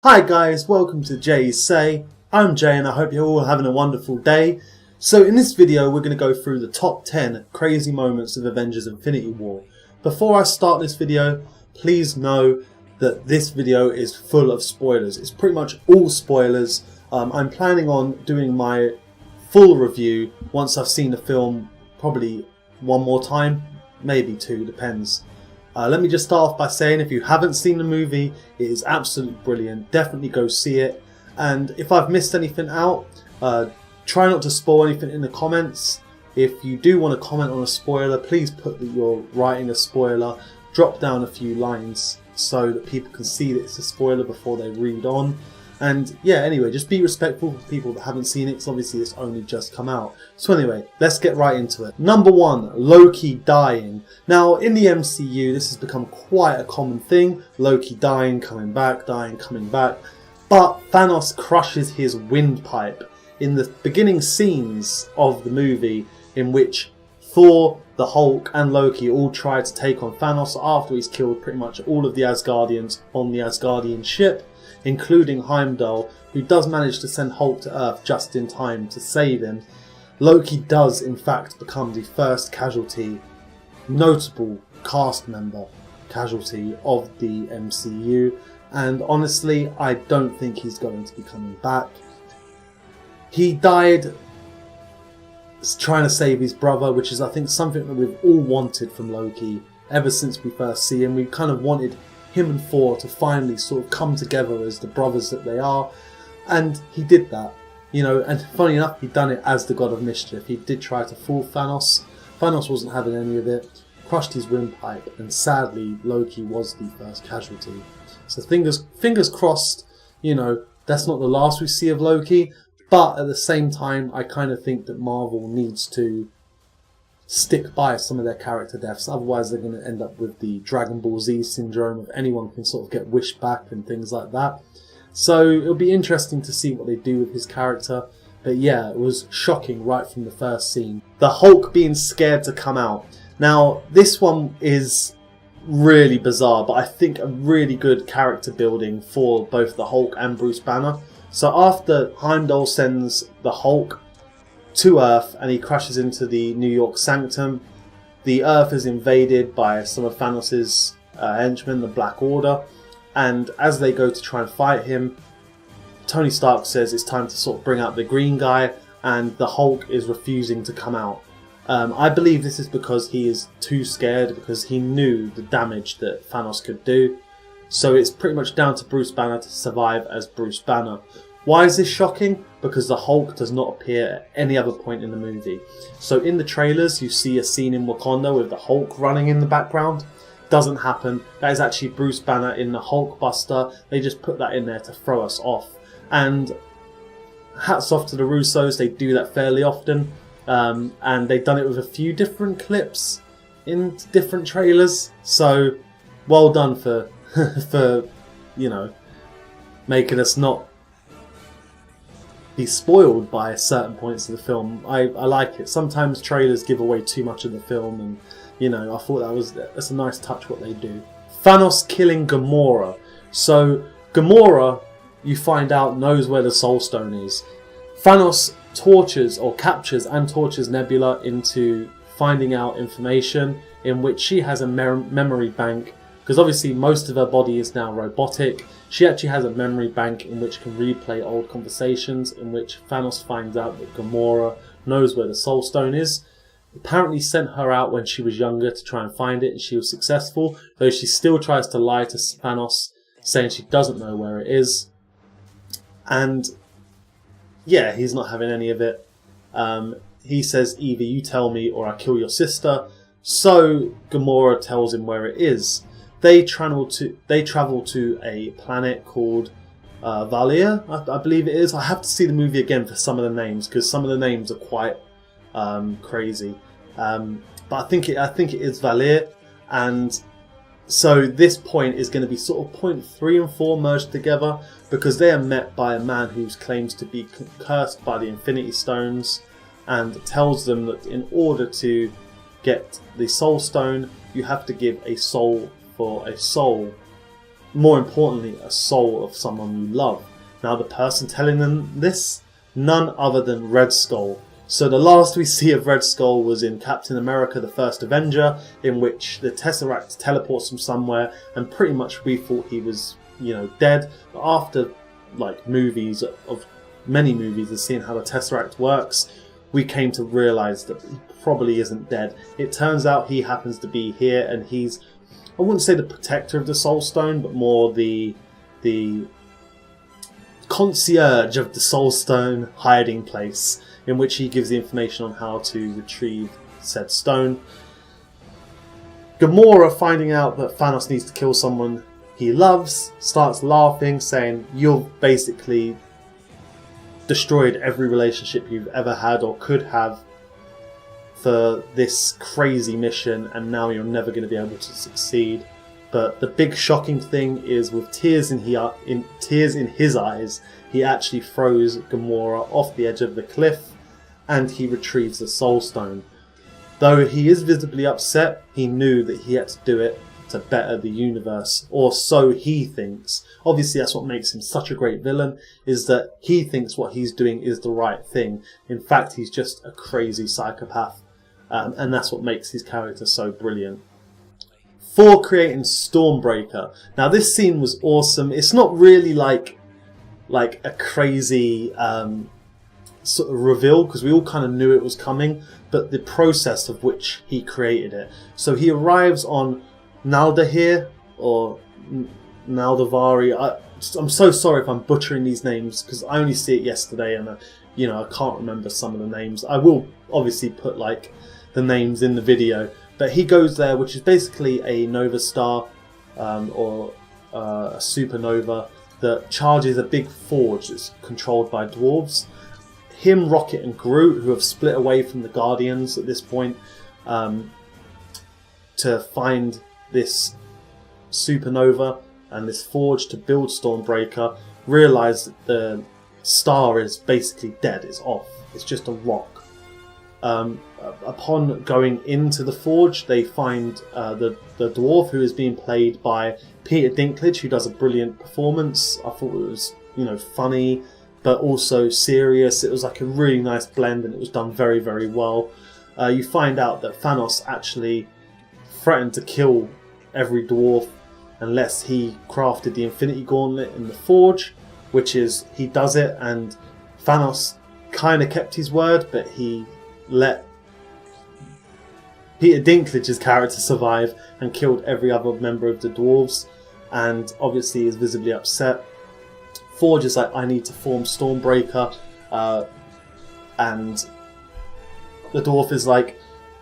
Hi guys, welcome to Jay's Say. I'm Jay and I hope you're all having a wonderful day. So in this video we're going to go through the top 10 crazy moments of Avengers Infinity War. Before I start this video, please know that this video is full of spoilers. It's pretty much all spoilers. I'm planning on doing my full review once I've seen the film probably one more time, maybe two, depends. Let me just start off by saying if you haven't seen the movie, it is absolutely brilliant. Definitely go see it. And if I've missed anything out, try not to spoil anything in the comments. If you do want to comment on a spoiler, please put that you're writing a spoiler. Drop down a few lines so that people can see that it's a spoiler before they read on. And yeah, anyway, just be respectful for people that haven't seen it because obviously it's only just come out. So anyway, let's get right into it. Number 1, Loki dying. Now, in the MCU, this has become quite a common thing. Loki dying, coming back, dying, coming back. But Thanos crushes his windpipe in the beginning scenes of the movie, in which Thor, the Hulk and Loki all try to take on Thanos after he's killed pretty much all of the Asgardians on the Asgardian ship, including Heimdall, who does manage to send Hulk to Earth just in time to save him. Loki does in fact become the first casualty, notable cast member casualty of the MCU, and honestly I don't think he's going to be coming back. He died trying to save his brother, which is I think something that we've all wanted from Loki ever since we first see him. We kind of wanted him and Thor to finally sort of come together as the brothers that they are, and he did that, you know. And funny enough, he'd done it as the God of Mischief. He did try to fool Thanos. Thanos wasn't having any of it, crushed his windpipe, and sadly Loki was the first casualty. So fingers crossed, you know, that's not the last we see of Loki. But at the same time, I kind of think that Marvel needs to stick by some of their character deaths, otherwise they're going to end up with the Dragon Ball Z syndrome of anyone can sort of get wished back and things like that. So it'll be interesting to see what they do with his character. But yeah, it was shocking right from the first scene. The Hulk being scared to come out. Now this one is really bizarre, but I think a really good character building for both the Hulk and Bruce Banner. So after Heimdall sends the Hulk to Earth and he crashes into the New York Sanctum, the Earth is invaded by some of Thanos' henchmen, the Black Order, and as they go to try and fight him, Tony Stark says it's time to sort of bring out the green guy, and the Hulk is refusing to come out. I believe this is because he is too scared, because he knew the damage that Thanos could do. So it's pretty much down to Bruce Banner to survive as Bruce Banner. Why is this shocking? Because the Hulk does not appear at any other point in the movie. So in the trailers you see a scene in Wakanda with the Hulk running in the background. Doesn't happen. That is actually Bruce Banner in the Hulk Buster. They just put that in there to throw us off. And hats off to the Russos, they do that fairly often. And they've done it with a few different clips in different trailers. So well done for you know, making us not be spoiled by certain points of the film. I like it. Sometimes trailers give away too much of the film, and you know, I thought that's a nice touch what they do. Thanos killing Gamora. So Gamora, you find out, knows where the Soul Stone is. Thanos captures and tortures Nebula into finding out information, in which she has a memory bank. Because obviously most of her body is now robotic. She actually has a memory bank in which can replay old conversations, in which Thanos finds out that Gamora knows where the Soul Stone is. Apparently sent her out when she was younger to try and find it, and she was successful, though she still tries to lie to Thanos, saying she doesn't know where it is. And yeah, he's not having any of it. He says, either you tell me or I kill your sister. So Gamora tells him where it is. They travel to a planet called Valia, I believe it is. I have to see the movie again for some of the names, because some of the names are quite crazy. But I think it is Valia, and so this point is going to be sort of point 3 and 4 merged together, because they are met by a man who claims to be cursed by the Infinity Stones, and tells them that in order to get the Soul Stone, you have to give a soul for a soul. more importantly, a soul of someone you love. Now the person telling them this, none other than Red Skull. So the last we see of Red Skull was in Captain America the First Avenger, in which the Tesseract teleports from somewhere, and pretty much we thought he was, you know, dead. But after like movies of many movies and seeing how the Tesseract works, we came to realise that he probably isn't dead. It turns out he happens to be here, and he's, I wouldn't say the protector of the Soul Stone, but more the concierge of the Soul Stone hiding place, in which he gives the information on how to retrieve said stone. Gamora, finding out that Thanos needs to kill someone he loves, starts laughing, saying, "You've basically destroyed every relationship you've ever had or could have for this crazy mission, and now you're never going to be able to succeed." But the big shocking thing is, with tears in his eyes, he actually throws Gamora off the edge of the cliff, and he retrieves the Soul Stone. Though he is visibly upset, he knew that he had to do it to better the universe, or so he thinks. Obviously that's what makes him such a great villain, is that he thinks what he's doing is the right thing. In fact, he's just a crazy psychopath, and that's what makes his character so brilliant. For creating Stormbreaker. Now this scene was awesome. It's not really like a crazy sort of reveal, because we all kind of knew it was coming, but the process of which he created it. So he arrives on Naldahir, or Naldavari. I'm so sorry if I'm butchering these names, because I only see it yesterday, and you know, I can't remember some of the names. I will obviously put like the names in the video. But he goes there, which is basically a nova star, or a supernova, that charges a big forge that's controlled by dwarves. Him, Rocket and Groot, who have split away from the Guardians at this point, to find this supernova and this forge to build Stormbreaker, realise that the star is basically dead, it's off, it's just a rock. Upon going into the forge, they find the dwarf, who is being played by Peter Dinklage, who does a brilliant performance. I thought it was, you know, funny, but also serious. It was like a really nice blend, and it was done very, very well. You find out that Thanos actually threatened to kill every dwarf unless he crafted the Infinity Gauntlet in the forge, which is, he does it, and Thanos kind of kept his word, but he let Peter Dinklage's character survive and killed every other member of the dwarves, and obviously is visibly upset. Forge is like, I need to form Stormbreaker, and the dwarf is like,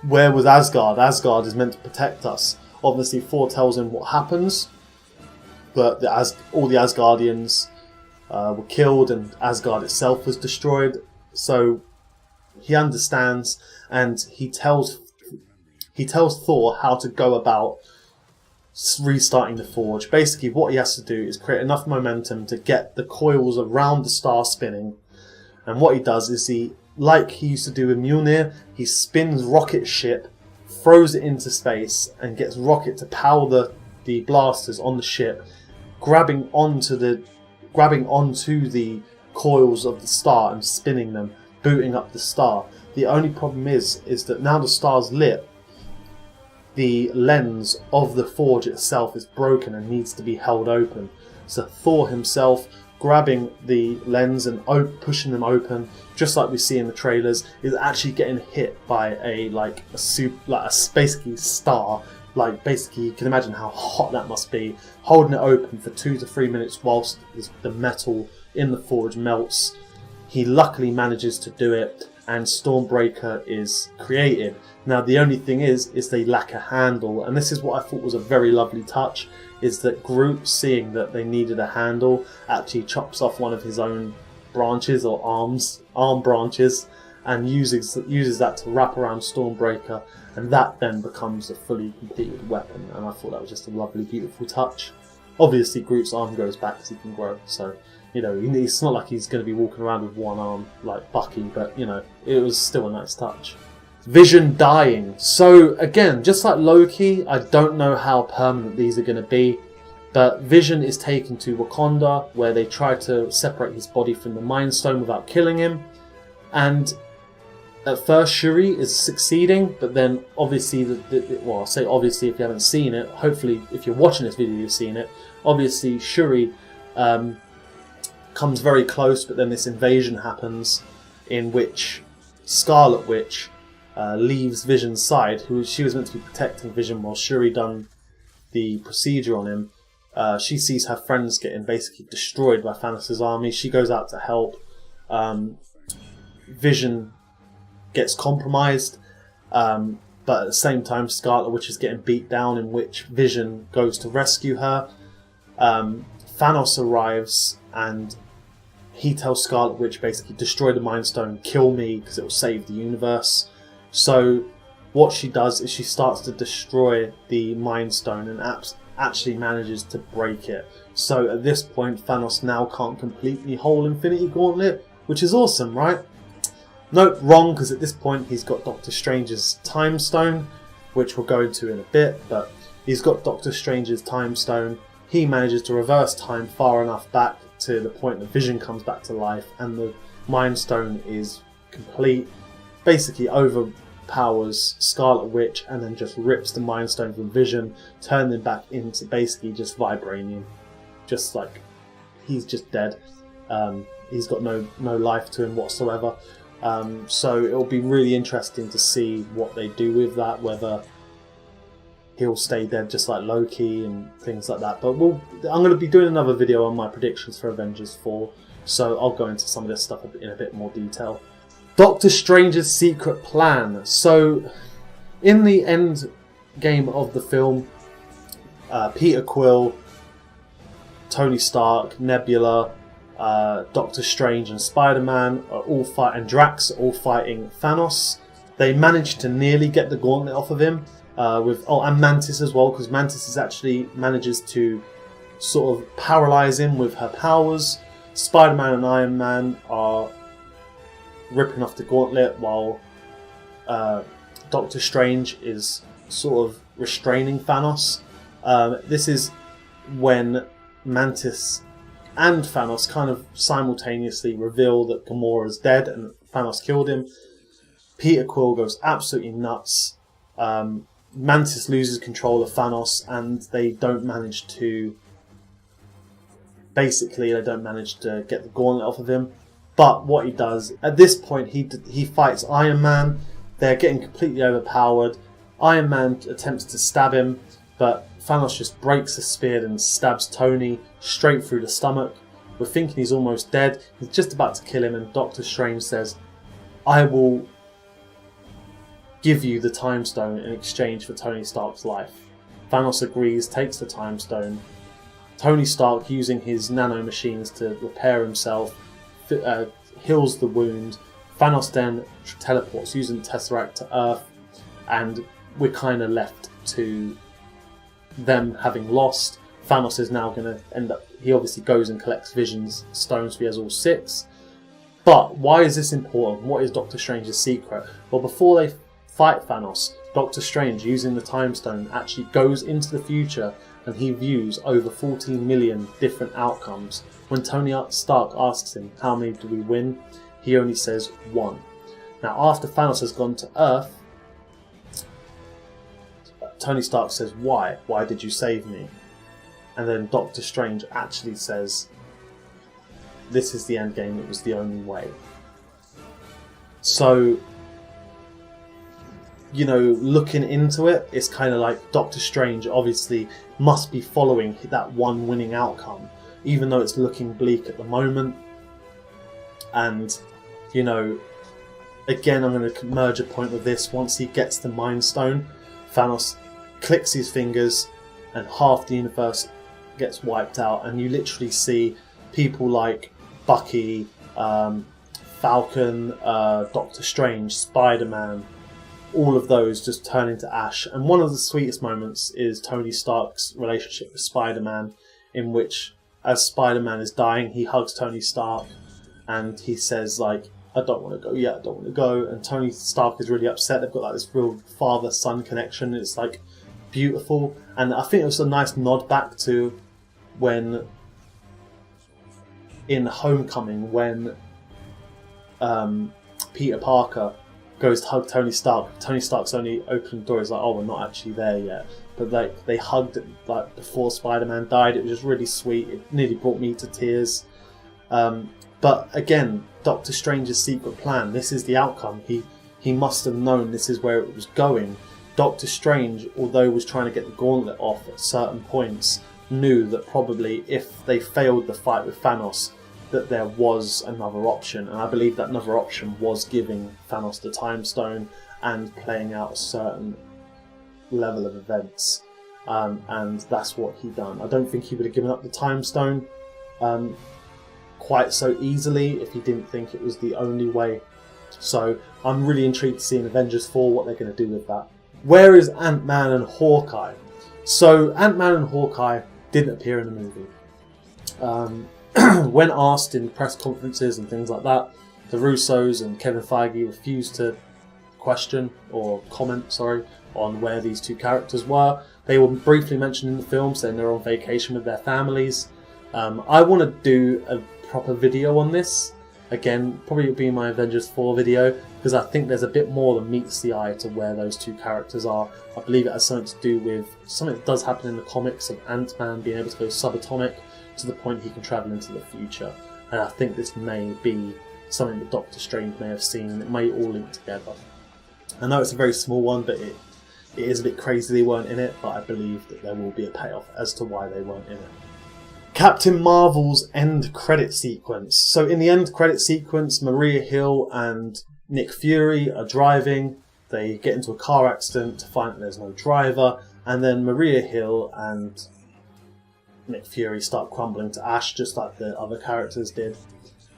where was Asgard? Asgard is meant to protect us. Obviously Thor tells him what happens, but all the Asgardians were killed, and Asgard itself was destroyed. So he understands, and he tells Thor how to go about restarting the forge. Basically what he has to do is create enough momentum to get the coils around the star spinning, and what he does is like he used to do with Mjolnir, he spins Rocket's ship, throws it into space, and gets Rocket to power the blasters on the ship, grabbing onto the coils of the star and spinning them, booting up the star. The only problem is that now the star's lit, the lens of the forge itself is broken and needs to be held open. So Thor himself, grabbing the lens and pushing them open, just like we see in the trailers, is actually getting hit by a basically star. Like, basically, you can imagine how hot that must be, holding it open for 2 to 3 minutes whilst the metal in the forge melts. He luckily manages to do it, and Stormbreaker is created. Now the only thing is they lack a handle, and this is what I thought was a very lovely touch, is that Groot, seeing that they needed a handle, actually chops off one of his own branches, or arm branches, and uses that to wrap around Stormbreaker, and that then becomes a fully completed weapon. And I thought that was just a lovely, beautiful touch. Obviously Groot's arm goes back as he can grow, so you know, it's not like he's going to be walking around with one arm like Bucky, but you know, it was still a nice touch. Vision dying. So again, just like Loki, I don't know how permanent these are going to be. But Vision is taken to Wakanda, where they try to separate his body from the Mind Stone without killing him. And at first Shuri is succeeding, but then obviously, well, I'll say obviously if you haven't seen it, hopefully if you're watching this video you've seen it, obviously Shuri comes very close, but then this invasion happens in which Scarlet Witch leaves Vision's side, she was meant to be protecting Vision while Shuri done the procedure on him. She sees her friends getting basically destroyed by Thanos' army. She goes out to help. Vision gets compromised, but at the same time Scarlet Witch is getting beat down, in which Vision goes to rescue her. Thanos arrives and he tells Scarlet Witch basically destroy the Mind Stone, kill me because it will save the universe. So what she does is she starts to destroy the Mind Stone and actually manages to break it. So at this point Thanos now can't completely hold Infinity Gauntlet, which is awesome, right? Nope, wrong, because at this point he's got Doctor Strange's Time Stone, which we'll go into in a bit, but he's got Doctor Strange's Time Stone. He manages to reverse time far enough back to the point that Vision comes back to life, and the Mind Stone is complete, basically overpowers Scarlet Witch and then just rips the Mind Stone from Vision, turning him back into basically just vibranium. Just like, he's just dead. He's got no life to him whatsoever. So it'll be really interesting to see what they do with that, whether he'll stay dead just like Loki and things like that. But I'm going to be doing another video on my predictions for Avengers 4, so I'll go into some of this stuff in a bit more detail. Doctor Strange's secret plan. So in the end game of the film, Peter Quill, Tony Stark, Nebula, Doctor Strange and Spider-Man are all and Drax are all fighting Thanos. They managed to nearly get the gauntlet off of him, and Mantis as well, because Mantis actually manages to sort of paralyze him with her powers. Spider-Man and Iron Man are ripping off the gauntlet, while Doctor Strange is sort of restraining Thanos. This is when Mantis and Thanos kind of simultaneously reveal that Gamora is dead and Thanos killed him. Peter Quill goes absolutely nuts. Mantis loses control of Thanos, and they don't manage to get the gauntlet off of him. But what he does, at this point he fights Iron Man. They're getting completely overpowered. Iron Man attempts to stab him, but Thanos just breaks the spear and stabs Tony straight through the stomach. We're thinking he's almost dead. He's just about to kill him, and Doctor Strange says, "I will give you the Time Stone in exchange for Tony Stark's life." Thanos agrees, takes the Time Stone. Tony Stark, using his nanomachines to repair himself, heals the wound. Thanos then teleports using the Tesseract to Earth, and we're kind of left to them having lost. Thanos is now going to end up, he obviously goes and collects Vision's stones, so he has all 6. But why is this important? What is Doctor Strange's secret? Well, before they fight Thanos, Doctor Strange, using the Time Stone, actually goes into the future and he views over 14 million different outcomes. When Tony Stark asks him, how many do we win? He only says 1. Now, after Thanos has gone to Earth, Tony Stark says, why? Why did you save me? And then Doctor Strange actually says, this is the end game, it was the only way. So, you know, looking into it, it's kind of like Doctor Strange obviously must be following that one winning outcome, even though it's looking bleak at the moment. And, you know, again, I'm going to merge a point with this. Once he gets the Mind Stone, Thanos clicks his fingers and half the universe gets wiped out, and you literally see people like Bucky, Falcon, Doctor Strange, Spider-Man, all of those just turn into ash. And one of the sweetest moments is Tony Stark's relationship with Spider-Man, in which, as Spider-Man is dying, he hugs Tony Stark and he says, like, I don't want to go yet, I don't want to go. And Tony Stark is really upset. They've got like this real father-son connection. It's like beautiful. And I think it was a nice nod back to when in Homecoming, when Peter Parker goes to hug Tony Stark. Tony Stark's only opened the door. He's like, "Oh, we're not actually there yet." But like they hugged it like before Spider-Man died. It was just really sweet. It nearly brought me to tears. But again, Doctor Strange's secret plan. This is the outcome. He must have known this is where it was going. Doctor Strange, although was trying to get the gauntlet off at certain points, knew that probably if they failed the fight with Thanos, that there was another option, and I believe that another option was giving Thanos the Time Stone and playing out a certain level of events, and that's what he done. I don't think he would have given up the Time Stone quite so easily if he didn't think it was the only way. So I'm really intrigued to see in Avengers 4 what they're going to do with that. Where is Ant-Man and Hawkeye? So Ant-Man and Hawkeye didn't appear in the movie. When asked in press conferences and things like that, the Russos and Kevin Feige refused to question or comment, on where these two characters were. They were briefly mentioned in the film, saying they're on vacation with their families. I want to do a proper video on this. Again, probably it'll be my Avengers 4 video, because I think there's a bit more than meets the eye to where those two characters are. I believe it has something to do with something that does happen in the comics of Ant-Man being able to go subatomic to the point he can travel into the future. And I think this may be something that Doctor Strange may have seen, and it may all link together. I know it's a very small one, but it is a bit crazy they weren't in it, but I believe that there will be a payoff as to why they weren't in it. Captain Marvel's end credit sequence. So in the end credit sequence, Maria Hill and Nick Fury are driving. They get into a car accident to find that there's no driver, and then Maria Hill and Nick Fury start crumbling to ash just like the other characters did.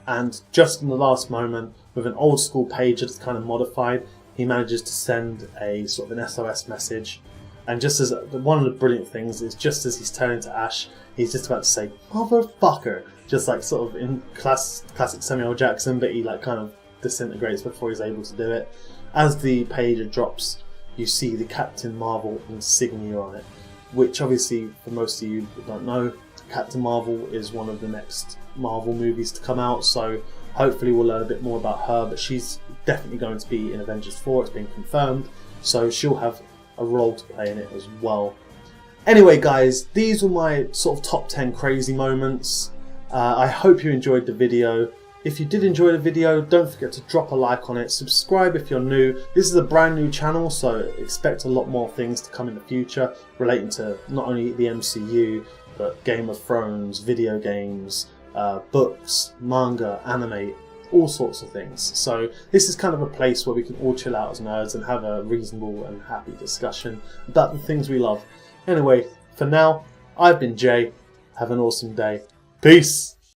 And just in the last moment, with an old school pager that's kind of modified, he manages to send a sort of an SOS message. And just as one of the brilliant things is, just as he's turning to ash, he's just about to say "motherfucker," just like sort of in classic Samuel Jackson, but he like kind of disintegrates before he's able to do it. As the pager drops, you see the Captain Marvel insignia on it, which obviously for most of you that don't know, Captain Marvel is one of the next Marvel movies to come out, so hopefully we'll learn a bit more about her, but she's definitely going to be in Avengers 4, it's been confirmed, so she'll have a role to play in it as well. Anyway guys, these were my sort of top 10 crazy moments. I hope you enjoyed the video. If you did enjoy the video, don't forget to drop a like on it, subscribe if you're new. This is a brand new channel, so expect a lot more things to come in the future relating to not only the MCU, but Game of Thrones, video games, books, manga, anime, all sorts of things. So this is kind of a place where we can all chill out as nerds and have a reasonable and happy discussion about the things we love. Anyway, for now, I've been Jay. Have an awesome day. Peace!